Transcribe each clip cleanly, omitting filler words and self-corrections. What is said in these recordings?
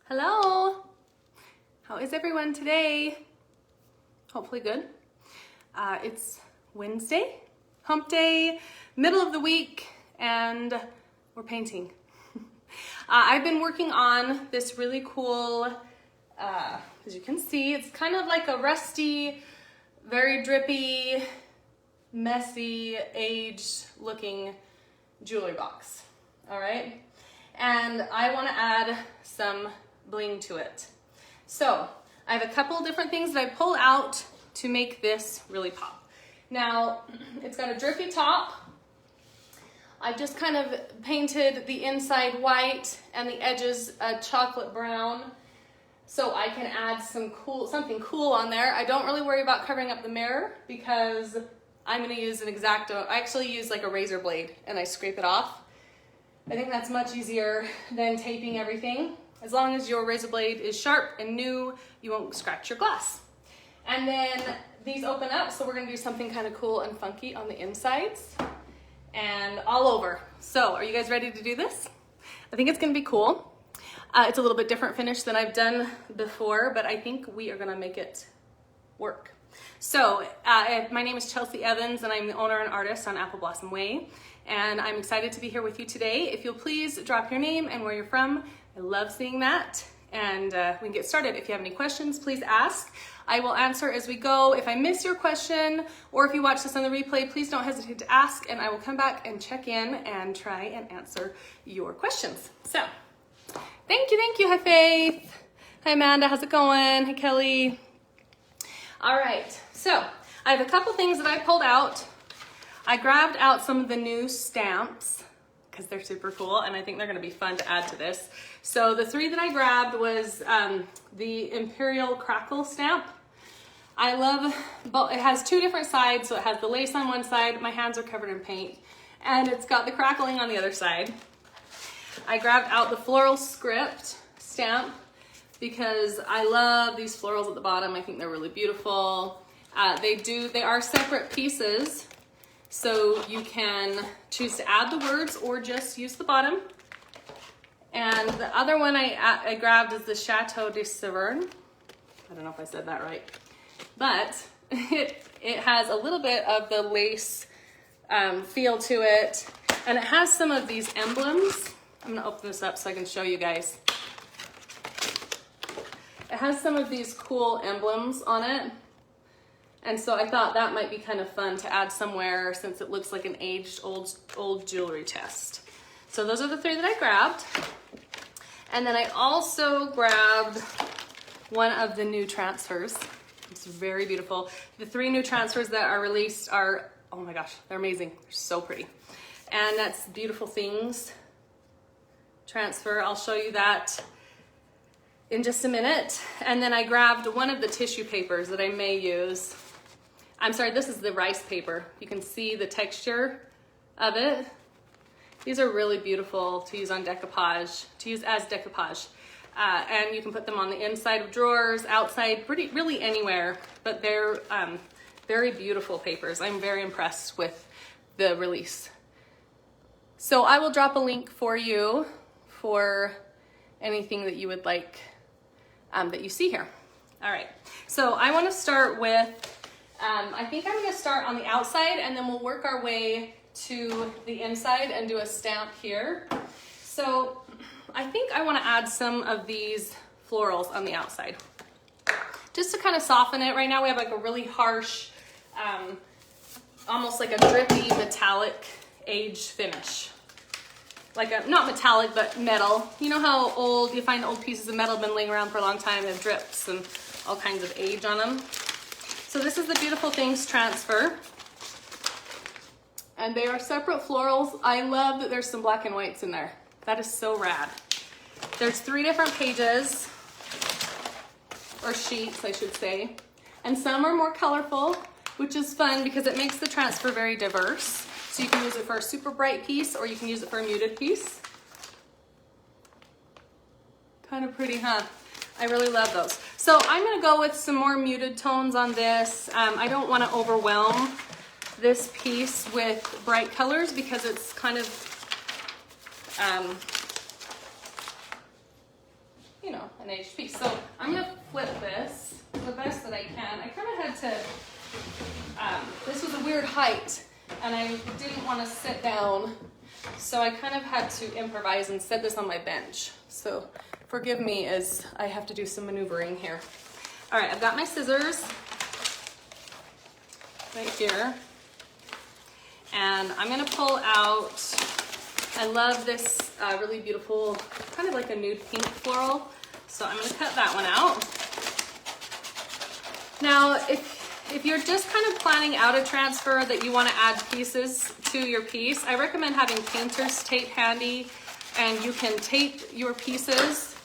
Hello! How is everyone today? Hopefully good. It's Wednesday, hump day, middle of the week, and we're painting. I've been working on this really cool, as you can see, it's kind of like a rusty, very drippy, messy, aged looking jewelry box. All right? And I want to add some bling to it. So I have a couple different things that I pulled out to make this really pop. Now, it's got a drippy top. I've just kind of painted the inside white and the edges a chocolate brown so I can add something cool on there. I don't really worry about covering up the mirror because I'm going to use an X-Acto. I actually use like a razor blade and I scrape it off. I think that's much easier than taping everything. As long as your razor blade is sharp and new, you won't scratch your glass. And then these open up, so we're gonna do something kind of cool and funky on the insides and all over. So are you guys ready to do this? I think it's gonna be cool. It's a little bit different finish than I've done before, but I think we are gonna make it work. So my name is Chelsea Evans and I'm the owner and artist on Apple Blossom Way. And I'm excited to be here with you today. If you'll please drop your name and where you're from. I love seeing that. And we can get started. If you have any questions, please ask. I will answer as we go. If I miss your question, or if you watch this on the replay, please don't hesitate to ask and I will come back and check in and try and answer your questions. So, thank you. Hi Faith. Hi Amanda, how's it going? Hi Kelly. All right, so I have a couple things that I pulled out. I grabbed out some of the new stamps because they're super cool and I think they're gonna be fun to add to this. So the three that I grabbed was the Imperial Crackle stamp. I love, it has two different sides. So it has the lace on one side, my hands are covered in paint, and it's got the crackling on the other side. I grabbed out the Floral Script stamp because I love these florals at the bottom. I think they're really beautiful. They are separate pieces. So you can choose to add the words or just use the bottom. And the other one I grabbed is the Chateau de Severn. I don't know if I said that right. But it has a little bit of the lace feel to it. And it has some of these emblems. I'm gonna open this up so I can show you guys. It has some of these cool emblems on it. And so I thought that might be kind of fun to add somewhere since it looks like an aged old jewelry chest. So those are the three that I grabbed. And then I also grabbed one of the new transfers. It's very beautiful. The three new transfers that are released are, oh my gosh, they're amazing. They're so pretty. And that's Beautiful Things transfer. I'll show you that in just a minute. And then I grabbed one of the tissue papers that I may use. I'm sorry, this is the rice paper. You can see the texture of it. These are really beautiful to use on decoupage, to use as decoupage. And you can put them on the inside of drawers, outside, really anywhere, but they're very beautiful papers. I'm very impressed with the release. So I will drop a link for you for anything that you would like that you see here. All right, so I wanna start with, I think I'm gonna start on the outside and then we'll work our way to the inside and do a stamp here. So I think I wanna add some of these florals on the outside, just to kind of soften it. Right now we have like a really harsh, almost like a drippy metallic aged finish. Like a, not metallic, but metal. You know how you find old pieces of metal have been laying around for a long time and drips and all kinds of age on them. So this is the Beautiful Things transfer. And they are separate florals. I love that there's some black and whites in there. That is so rad. There's 3 different pages, or sheets, I should say. And some are more colorful, which is fun because it makes the transfer very diverse. So you can use it for a super bright piece or you can use it for a muted piece. Kind of pretty, huh? I really love those. So I'm gonna go with some more muted tones on this. I don't wanna overwhelm this piece with bright colors because it's kind of, you know, an aged piece. So I'm gonna flip this the best that I can. I kind of had to, this was a weird height and I didn't want to sit down. So I kind of had to improvise and set this on my bench. So forgive me as I have to do some maneuvering here. All right, I've got my scissors right here. And I'm gonna pull out, I love this really beautiful, kind of like a nude pink floral. So I'm gonna cut that one out. Now, if you're just kind of planning out a transfer that you wanna add pieces to your piece, I recommend having painter's tape handy, and you can tape your pieces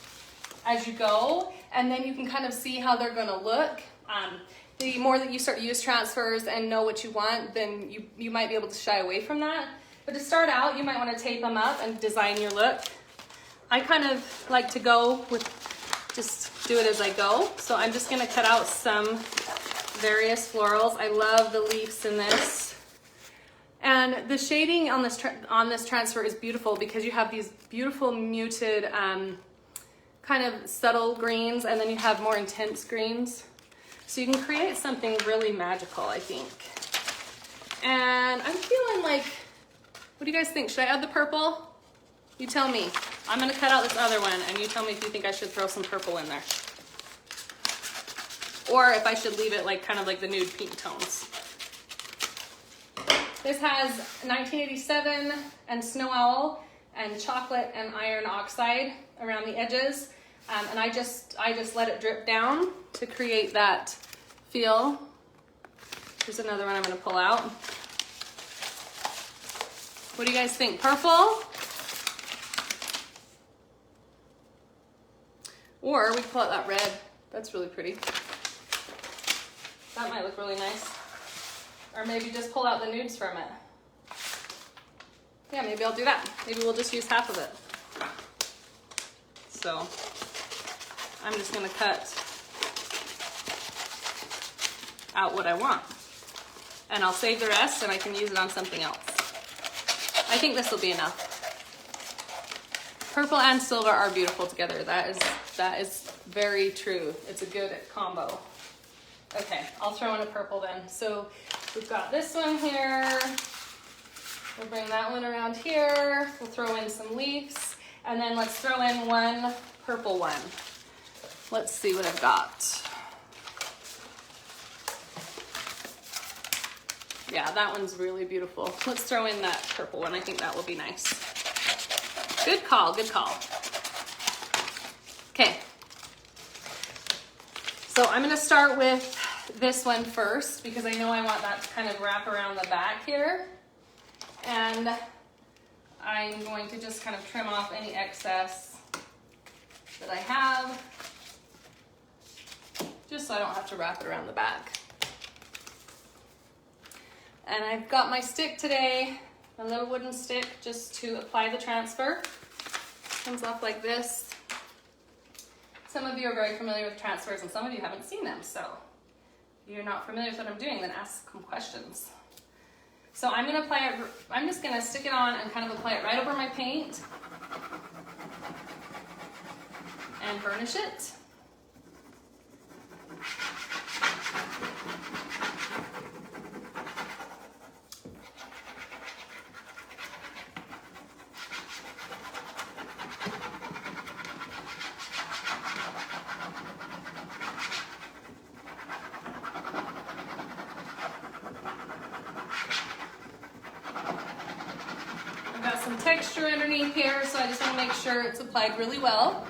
as you go, and then you can kind of see how they're gonna look. The more that you start to use transfers and know what you want, then you might be able to shy away from that. But to start out, you might want to tape them up and design your look. I kind of like to go with, just do it as I go. So I'm just going to cut out some various florals. I love the leaves in this. And the shading on this transfer is beautiful because you have these beautiful muted kind of subtle greens, and then you have more intense greens. So you can create something really magical, I think. And I'm feeling like, what do you guys think? Should I add the purple? You tell me. I'm gonna cut out this other one and you tell me if you think I should throw some purple in there. Or if I should leave it like kind of like the nude pink tones. This has 1987 and Snow Owl and chocolate and iron oxide around the edges. And I just let it drip down to create that feel. Here's another one I'm gonna pull out. What do you guys think? Purple? Or we can pull out that red. That's really pretty. That might look really nice. Or maybe just pull out the nudes from it. Yeah, maybe I'll do that. Maybe we'll just use half of it. So I'm just gonna cut out what I want. And I'll save the rest and I can use it on something else. I think this will be enough. Purple and silver are beautiful together. That is very true. It's a good combo. Okay, I'll throw in a purple then. So we've got this one here. We'll bring that one around here. We'll throw in some leaves. And then let's throw in one purple one. Let's see what I've got. Yeah, that one's really beautiful. Let's throw in that purple one. I think that will be nice. Good call, good call. Okay. So I'm gonna start with this one first because I know I want that to kind of wrap around the back here. And I'm going to just kind of trim off any excess that I have, just so I don't have to wrap it around the back. And I've got my stick today, a little wooden stick, just to apply the transfer. Comes off like this. Some of you are very familiar with transfers and some of you haven't seen them, so if you're not familiar with what I'm doing, then ask some questions. So I'm gonna apply it, I'm just gonna stick it on and kind of apply it right over my paint and burnish it. Texture underneath here, so I just want to make sure it's applied really well.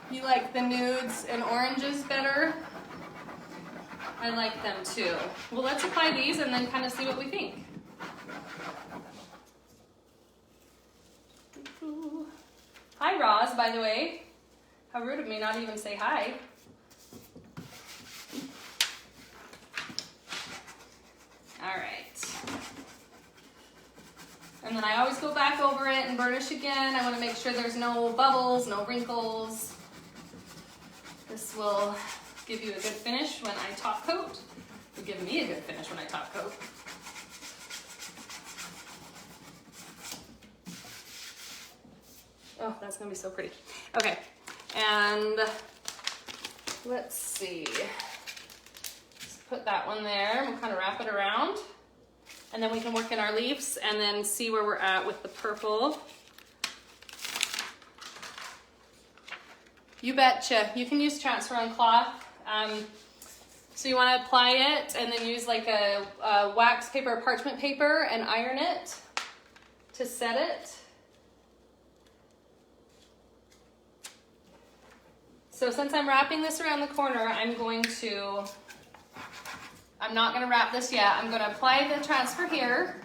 You like the nudes and oranges better? I like them too. Well, let's apply these and then kind of see what we think. Hi, Roz, by the way. How rude of me not to even say hi. All right. And then I always go back over it and burnish again. I want to make sure there's no bubbles, no wrinkles. This will give you a good finish when I top coat. It'll give me a good finish when I top coat. Oh, that's gonna be so pretty. Okay, and let's see. Just put that one there. We'll kind of wrap it around. And then we can work in our leaves and then see where we're at with the purple. You betcha. You can use transfer on cloth. So you want to apply it and then use like a wax paper or parchment paper and iron it to set it. So since I'm wrapping this around the corner, I'm not going to wrap this yet. I'm going to apply the transfer here.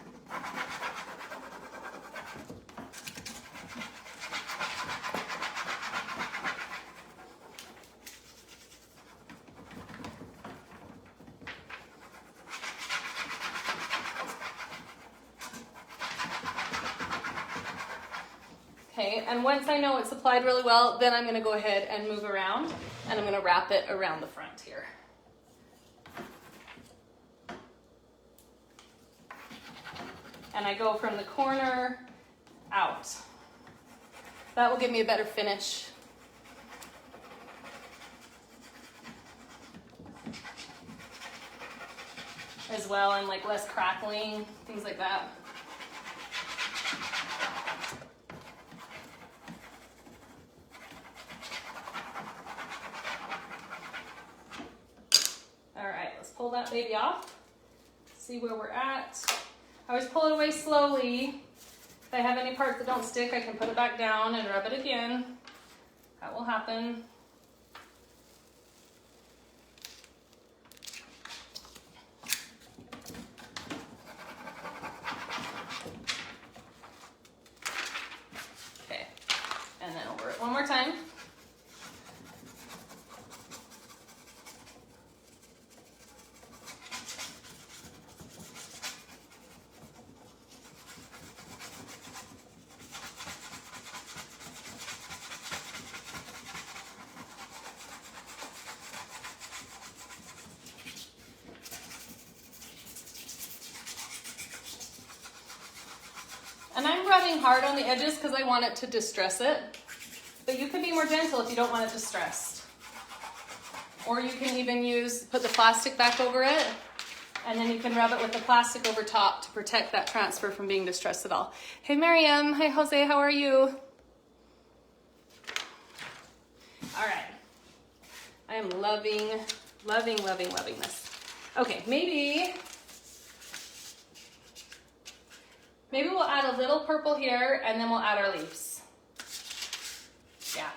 Okay, and once I know it's applied really well, then I'm going to go ahead and move around, and I'm going to wrap it around the front here. And I go from the corner out. That will give me a better finish. As well, and like less crackling, things like that. All right, let's pull that baby off. See where we're at. I always pull it away slowly. If I have any parts that don't stick, I can put it back down and rub it again. That will happen. Okay, and then over it one more time. And I'm rubbing hard on the edges because I want it to distress it. But you can be more gentle if you don't want it distressed. Or you can even put the plastic back over it, and then you can rub it with the plastic over top to protect that transfer from being distressed at all. Hey Miriam, hi Jose, how are you? All right. I am loving, loving, loving, loving this. Okay, maybe we'll add a little purple here and then we'll add our leaves. Yeah,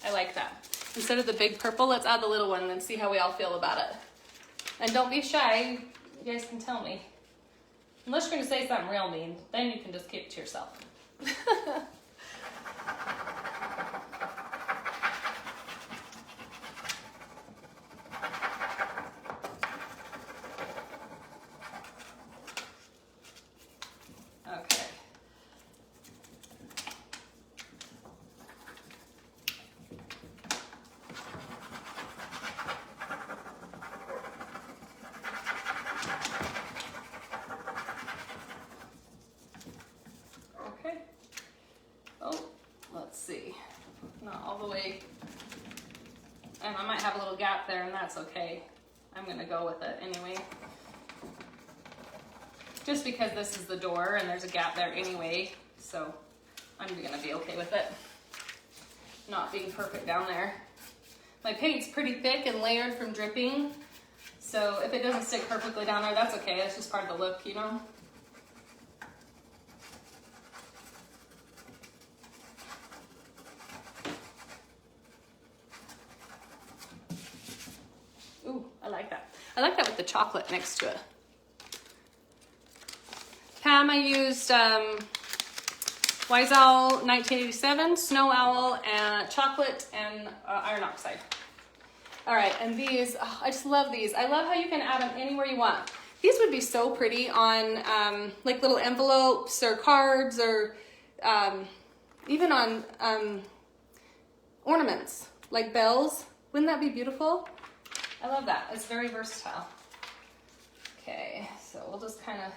I like that. Instead of the big purple, let's add the little one and see how we all feel about it. And don't be shy, you guys can tell me. Unless you're gonna say something real mean, then you can just keep it to yourself. And I might have a little gap there, and that's okay. I'm gonna go with it anyway. Just because this is the door and there's a gap there anyway, so I'm gonna be okay with it. Not being perfect down there. My paint's pretty thick and layered from dripping, so if it doesn't stick perfectly down there, that's okay. That's just part of the look, you know? Ooh, I like that. I like that with the chocolate next to it. Pam, I used Wise Owl 1987, Snow Owl, and chocolate and iron oxide. All right, and these, oh, I just love these. I love how you can add them anywhere you want. These would be so pretty on like little envelopes or cards, or even on ornaments, like bells. Wouldn't that be beautiful? I love that. It's very versatile. Okay, so we'll just kind of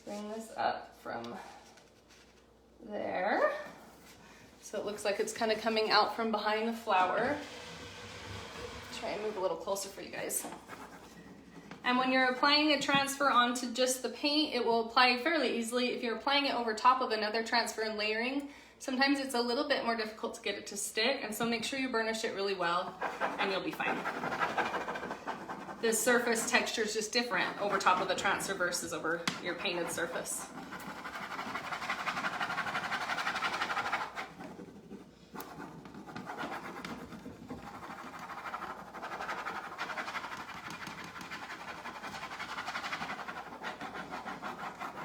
bring this up from there. So it looks like it's kind of coming out from behind the flower. Try and move a little closer for you guys. And when you're applying a transfer onto just the paint, it will apply fairly easily. If you're applying it over top of another transfer and layering, sometimes it's a little bit more difficult to get it to stick, and so make sure you burnish it really well and you'll be fine. The surface texture is just different over top of the transfer versus over your painted surface.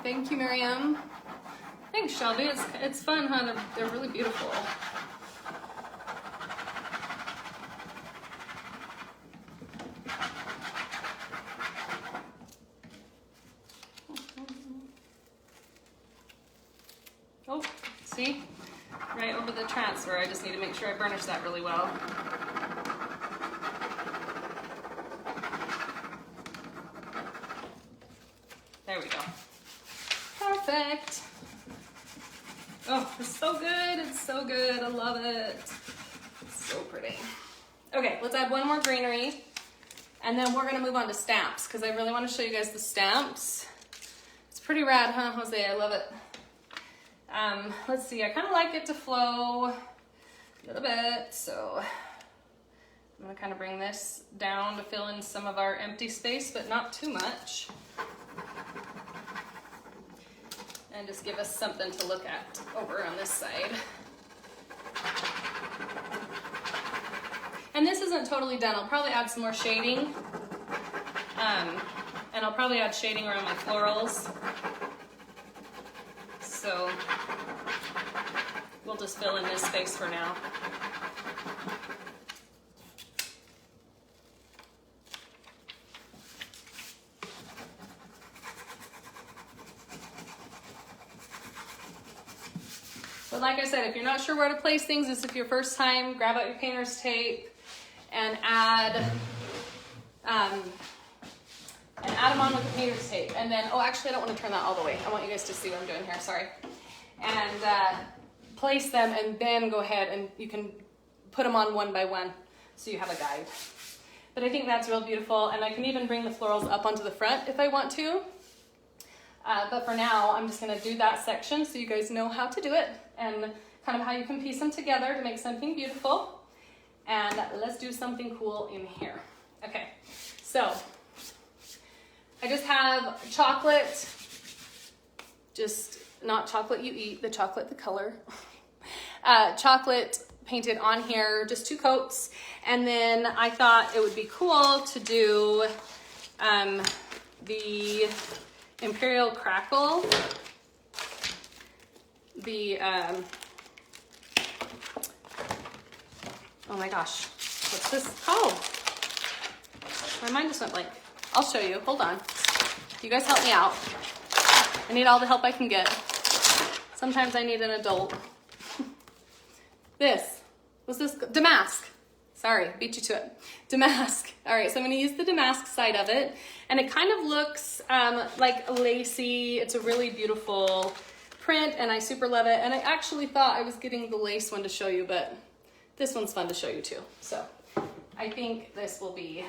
Thank you, Miriam. Thanks, Shelby. It's fun, huh? They're really beautiful. Oh, see? Right over the transfer. I just need to make sure I burnish that really well. There we go. Perfect. Oh, it's so good. It's so good. I love it. It's so pretty. Okay, let's add one more greenery. And then we're going to move on to stamps because I really want to show you guys the stamps. It's pretty rad, huh, Jose? I love it. Let's see. I kind of like it to flow a little bit. So I'm going to kind of bring this down to fill in some of our empty space, but not too much. And just give us something to look at over on this side. And this isn't totally done. I'll probably add some more shading. And I'll probably add shading around my florals. So we'll just fill in this space for now. But like I said, if you're not sure where to place things, this is your first time, grab out your painter's tape and add them on with the painter's tape. And then, oh, actually, I don't want to turn that all the way. I want you guys to see what I'm doing here, sorry. And place them and then go ahead and you can put them on one by one so you have a guide. But I think that's real beautiful. And I can even bring the florals up onto the front if I want to. But for now, I'm just going to do that section so you guys know how to do it and kind of how you can piece them together to make something beautiful. And let's do something cool in here. Okay, so I just have chocolate, just not chocolate you eat, the chocolate, the color. Chocolate painted on here, just 2 coats. And then I thought it would be cool to do the Imperial Crackle, the, oh my gosh, what's this called? My mind just went blank. I'll show you, hold on. You guys help me out. I need all the help I can get. Sometimes I need an adult. What's this? Damask. Sorry, beat you to it. Damask. All right, so I'm gonna use the damask side of it. And it kind of looks like lacy. It's a really beautiful print and I super love it. And I actually thought I was getting the lace one to show you, but this one's fun to show you too. So I think this will be,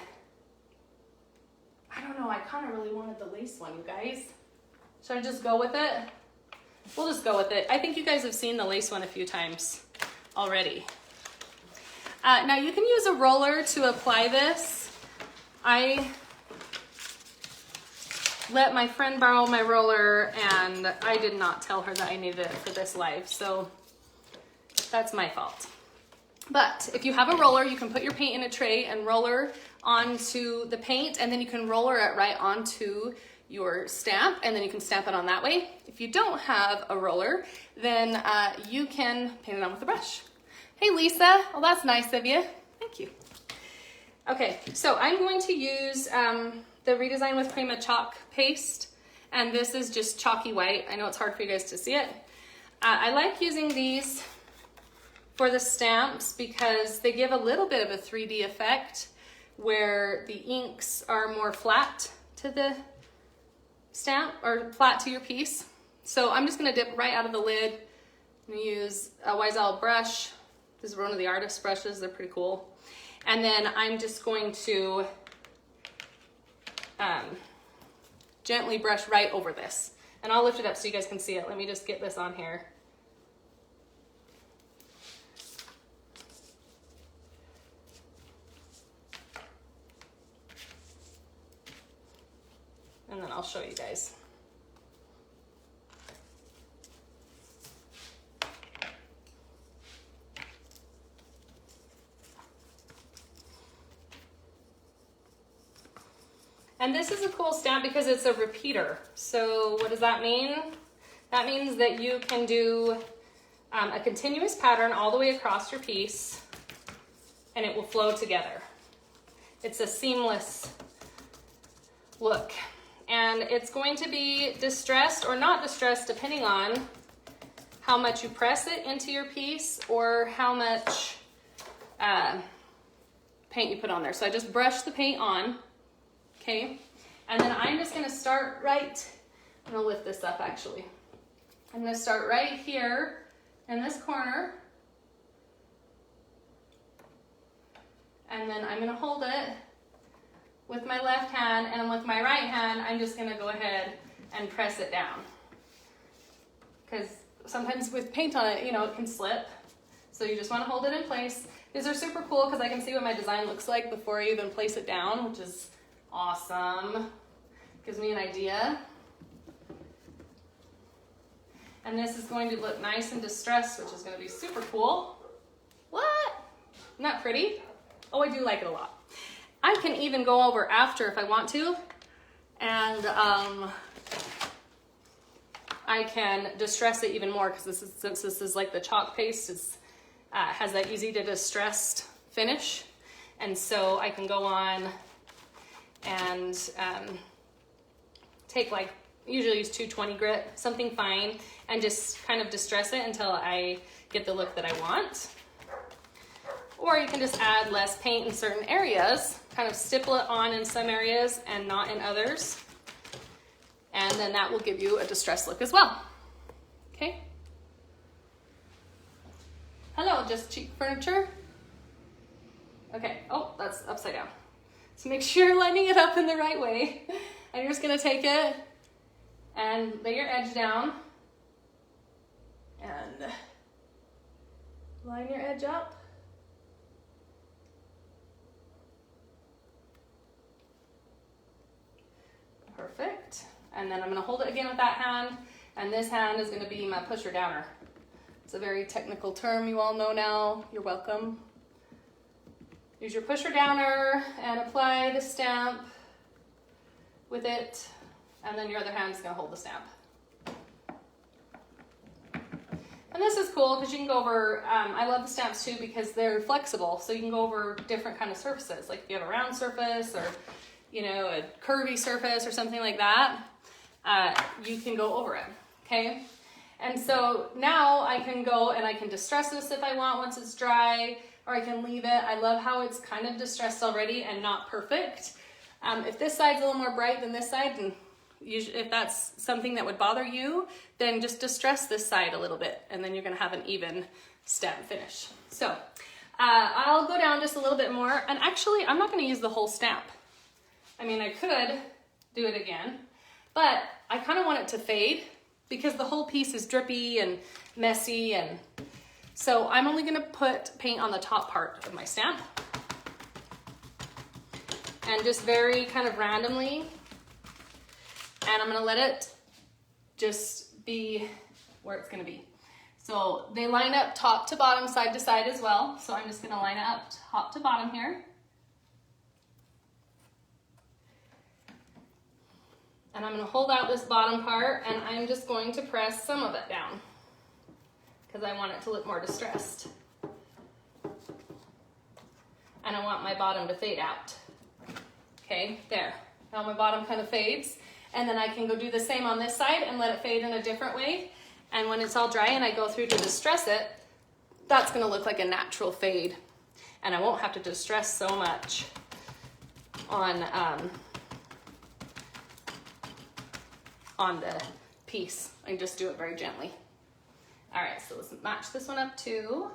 I don't know, I kind of really wanted the lace one, you guys. Should I just go with it? We'll just go with it. I think you guys have seen the lace one a few times already. Now you can use a roller to apply this. I let my friend borrow my roller and I did not tell her that I needed it for this live, so that's my fault. But if you have a roller, you can put your paint in a tray and roller onto the paint, and then you can roller it right onto your stamp, and then you can stamp it on that way. If you don't have a roller, then you can paint it on with a brush. Hey Lisa, well that's nice of you. Thank you. Okay, so I'm going to use the Redesign with Prima chalk paste, and this is just chalky white. I know it's hard for you guys to see it. I like using these for the stamps because they give a little bit of a 3D effect where the inks are more flat to the stamp or flat to your piece. So I'm just gonna dip right out of the lid I'm gonna use a Wiesel brush. This is one of the artist brushes, they're pretty cool. And then I'm just going to gently brush right over this. And I'll lift it up so you guys can see it. Let me just get this on here. And then I'll show you guys. And this is a cool stamp because it's a repeater. So what does that mean? That means that you can do a continuous pattern all the way across your piece and it will flow together. It's a seamless look. And it's going to be distressed or not distressed depending on how much you press it into your piece or how much paint you put on there. So I just brush the paint on. Okay, and then I'm just gonna start right, I'm gonna lift this up actually. I'm gonna start right here in this corner. And then I'm gonna hold it with my left hand, and with my right hand, I'm just gonna go ahead and press it down. Because sometimes with paint on it, you know, it can slip. So you just wanna hold it in place. These are super cool because I can see what my design looks like before I even place it down, which is awesome. Gives me an idea. And this is going to look nice and distressed, which is going to be super cool. What? Isn't that pretty? Oh, I do like it a lot. I can even go over after if I want to, and I can distress it even more because since this is like the chalk paste, it's has that easy to distressed finish, and so I can go on and take, like, usually use 220 grit, something fine, and just kind of distress it until I get the look that I want. Or you can just add less paint in certain areas, kind of stipple it on in some areas and not in others, and then that will give you a distressed look as well. Okay? Hello, just cheap furniture. Okay, oh, that's upside down. So make sure you're lining it up in the right way. And you're just gonna take it and lay your edge down and line your edge up. Perfect. And then I'm gonna hold it again with that hand, and this hand is gonna be my pusher downer. It's a very technical term you all know now. You're welcome. Use your pusher downer and apply the stamp with it, and then your other hand is going to hold the stamp. And this is cool because you can go over, I love the stamps too because they're flexible, so you can go over different kind of surfaces. Like if you have a round surface or, you know, a curvy surface or something like that, you can go over it, okay? And so now I can go and I can distress this if I want once it's dry, or I can leave it. I love how it's kind of distressed already and not perfect. If this side's a little more bright than this side, and if that's something that would bother you, then just distress this side a little bit, and then you're gonna have an even stamp finish. So I'll go down just a little bit more, and actually I'm not gonna use the whole stamp. I mean, I could do it again, but I kind of want it to fade because the whole piece is drippy and messy, and so I'm only gonna put paint on the top part of my stamp. And just very kind of randomly. And I'm gonna let it just be where it's gonna be. So they line up top to bottom, side to side as well. So I'm just gonna line it up top to bottom here. And I'm gonna hold out this bottom part, and I'm just going to press some of it down because I want it to look more distressed. And I want my bottom to fade out. Okay, there. Now my bottom kind of fades, and then I can go do the same on this side and let it fade in a different way. And when it's all dry and I go through to distress it, that's gonna look like a natural fade. And I won't have to distress so much on the piece. I can just do it very gently. All right, so let's match this one up too.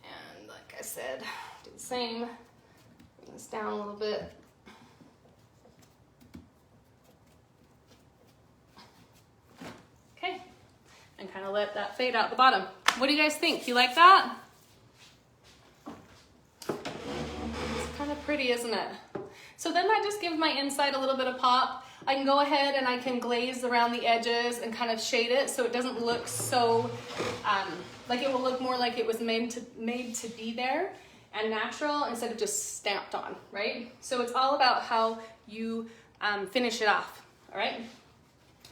And like I said, do the same. Bring this down a little bit. Okay, and kind of let that fade out the bottom. What do you guys think? You like that? It's kind of pretty, isn't it? So then that just gives my inside a little bit of pop. I can go ahead and I can glaze around the edges and kind of shade it so it doesn't look so, like it will look more like it was made to be there and natural instead of just stamped on, right? So it's all about how you finish it off, all right?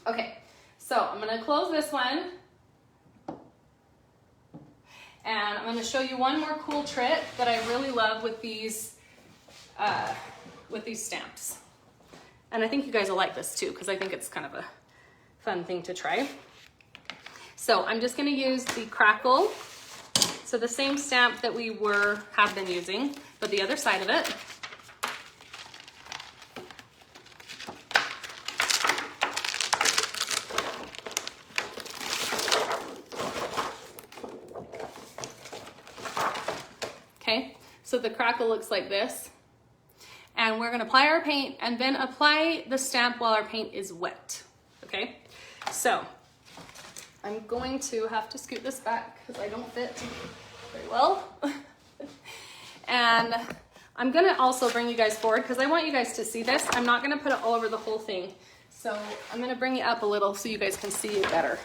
Okay, so I'm gonna close this one. And I'm gonna show you one more cool trick that I really love with these stamps. And I think you guys will like this too, because I think it's kind of a fun thing to try. So I'm just gonna use the crackle. So the same stamp that we have been using, but the other side of it. Okay, so the crackle looks like this. And we're gonna apply our paint and then apply the stamp while our paint is wet, okay? So I'm going to have to scoot this back because I don't fit very well. And I'm gonna also bring you guys forward because I want you guys to see this. I'm not gonna put it all over the whole thing. So I'm gonna bring you up a little so you guys can see it better.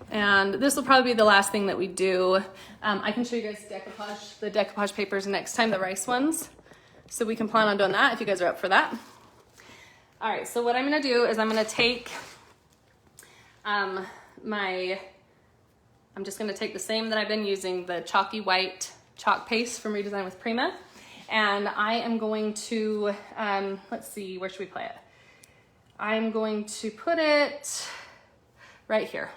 And this will probably be the last thing that we do. I can show you guys the decoupage papers next time, the rice ones. So we can plan on doing that if you guys are up for that. All right, so what I'm gonna do is I'm gonna take I'm just gonna take the same that I've been using, the chalky white chalk paste from Redesign with Prima. And I am going to, let's see, where should we play it? I'm going to put it right here.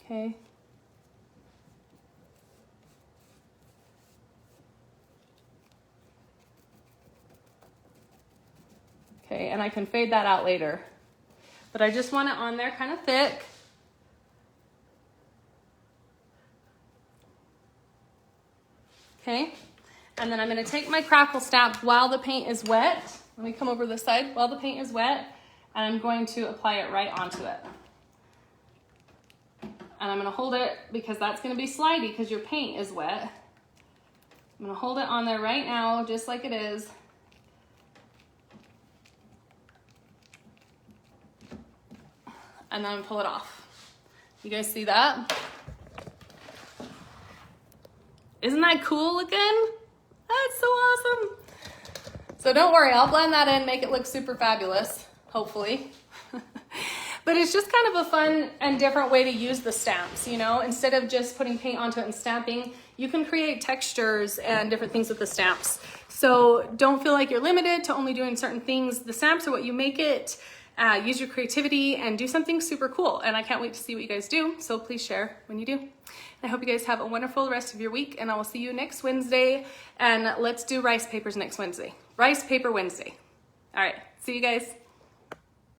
Okay. Okay, and I can fade that out later. But I just want it on there kind of thick. Okay, and then I'm gonna take my crackle stamp while the paint is wet. Let me come over this side while the paint is wet, and I'm going to apply it right onto it. And I'm gonna hold it because that's gonna be slidey because your paint is wet. I'm gonna hold it on there right now, just like it is. And then pull it off. You guys see that? Isn't that cool looking? That's so awesome. So don't worry, I'll blend that in, make it look super fabulous, hopefully. But it's just kind of a fun and different way to use the stamps, you know? Instead of just putting paint onto it and stamping, you can create textures and different things with the stamps. So don't feel like you're limited to only doing certain things. The stamps are what you make it. Use your creativity and do something super cool. And I can't wait to see what you guys do. So please share when you do. I hope you guys have a wonderful rest of your week, and I will see you next Wednesday. And let's do rice papers next Wednesday. Rice Paper Wednesday. All right, see you guys.